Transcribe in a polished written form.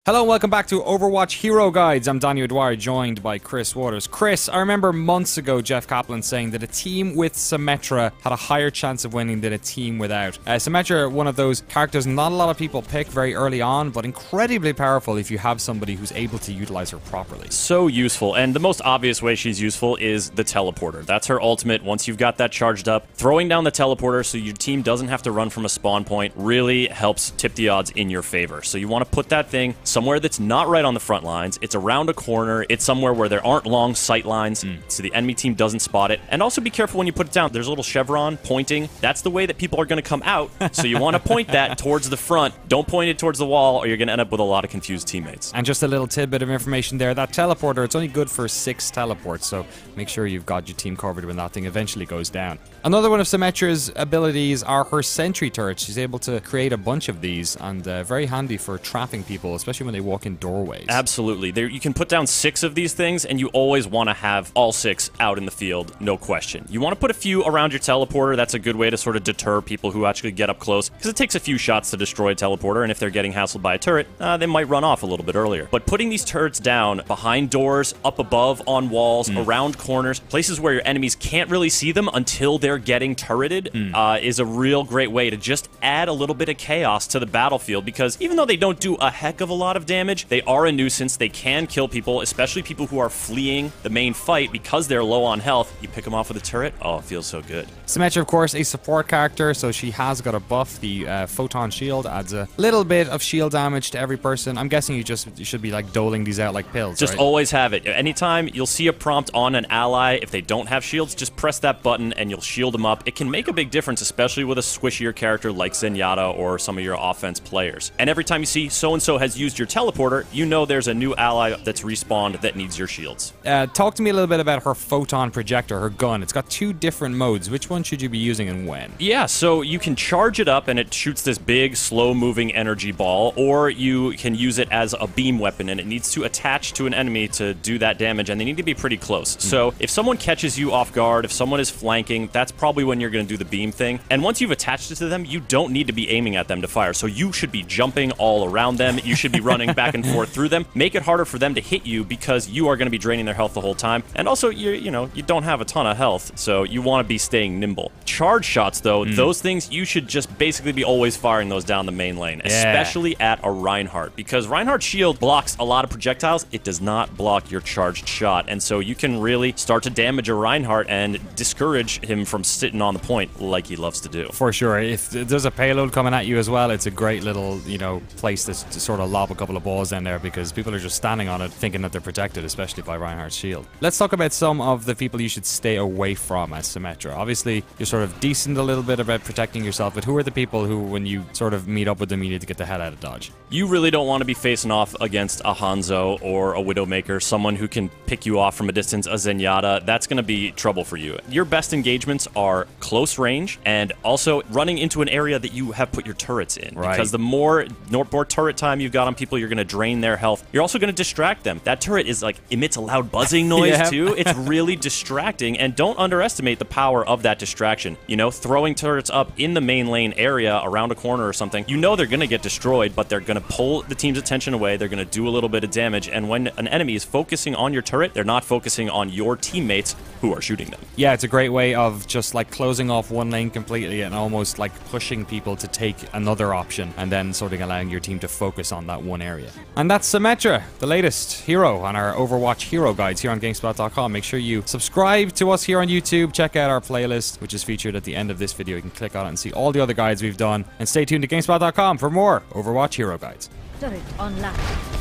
Hello and welcome back to Overwatch Hero Guides. I'm Daniel Dwyer, joined by Chris Waters. Chris, I remember months ago Jeff Kaplan saying that a team with Symmetra had a higher chance of winning than a team without. Symmetra, one of those characters not a lot of people pick very early on, but incredibly powerful if you have somebody who's able to utilize her properly. So useful, and the most obvious way she's useful is the teleporter. That's her ultimate. Once you've got that charged up, throwing down the teleporter so your team doesn't have to run from a spawn point really helps tip the odds in your favor. So you want to put that thing somewhere that's not right on the front lines. It's around a corner. It's somewhere where there aren't long sight lines, so the enemy team doesn't spot it. And also be careful when you put it down. There's a little chevron pointing. That's the way that people are going to come out, so you want to point that towards the front. Don't point it towards the wall, or you're going to end up with a lot of confused teammates. And just a little tidbit of information there. That teleporter, it's only good for 6 teleports, so make sure you've got your team covered when that thing eventually goes down. Another one of Symmetra's abilities are her sentry turrets. She's able to create a bunch of these, and very handy for trapping people, especially when they walk in doorways. Absolutely. You can put down 6 of these things, and you always want to have all 6 out in the field, no question. You want to put a few around your teleporter. That's a good way to sort of deter people who actually get up close, because it takes a few shots to destroy a teleporter, and if they're getting hassled by a turret, they might run off a little bit earlier. But putting these turrets down behind doors, up above, on walls, around corners, places where your enemies can't really see them until they're getting turreted, is a real great way to just add a little bit of chaos to the battlefield, because even though they don't do a heck of a lot of damage, they are a nuisance. They can kill people, especially people who are fleeing the main fight because they're low on health. You pick them off with a turret, oh, it feels so good. Symmetra, of course, a support character, so she has got a buff. The photon shield adds a little bit of shield damage to every person. I'm guessing you should be like doling these out like pills, Just right? always have it. Anytime you'll see a prompt on an ally, if they don't have shields, just press that button and you'll shield them up. It can make a big difference, especially with a squishier character like Zenyatta or some of your offense players. And every time you see so-and-so has used your teleporter, you know there's a new ally that's respawned that needs your shields. Talk to me a little bit about her photon projector, her gun. It's got 2 different modes. Which one should you be using and when? Yeah, so you can charge it up and it shoots this big, slow-moving energy ball, or you can use it as a beam weapon, and it needs to attach to an enemy to do that damage, and they need to be pretty close. So if someone catches you off guard, if someone is flanking, that's probably when you're going to do the beam thing. And once you've attached it to them, you don't need to be aiming at them to fire. So you should be jumping all around them. You should be running back and forth through them. Make it harder for them to hit you because you are going to be draining their health the whole time. And also, you don't have a ton of health, so you want to be staying nimble. Charge shots, though, those things, you should just basically be always firing those down the main lane, especially at a Reinhardt, because Reinhardt's shield blocks a lot of projectiles. It does not block your charged shot, and so you can really start to damage a Reinhardt and discourage him from sitting on the point like he loves to do. For sure. If there's a payload coming at you as well, it's a great little, place to sort of lob a couple of balls in there, because people are just standing on it thinking that they're protected, especially by Reinhardt's shield. Let's talk about some of the people you should stay away from as Symmetra. Obviously, you're sort of decent a little bit about protecting yourself, but who are the people who, when you sort of meet up with them, you need to get the hell out of Dodge? You really don't want to be facing off against a Hanzo or a Widowmaker, someone who can pick you off from a distance, a Zenyatta. That's going to be trouble for you. Your best engagements are close range and also running into an area that you have put your turrets in. Right. Because the more turret time you've got on people, you're going to drain their health. You're also going to distract them. That turret is emits a loud buzzing noise too. It's really distracting, and don't underestimate the power of that distraction. Throwing turrets up in the main lane area around a corner or something, they're going to get destroyed, but they're going to pull the team's attention away. They're going to do a little bit of damage, and when an enemy is focusing on your turret, they're not focusing on your teammates who are shooting them. Yeah, it's a great way of just closing off one lane completely and almost pushing people to take another option, and then sort of allowing your team to focus on that one area. And that's Symmetra, the latest hero on our Overwatch Hero Guides here on GameSpot.com. Make sure you subscribe to us here on YouTube. Check out our playlist, which is featured at the end of this video. You can click on it and see all the other guides we've done. And stay tuned to GameSpot.com for more Overwatch Hero Guides. Turret online.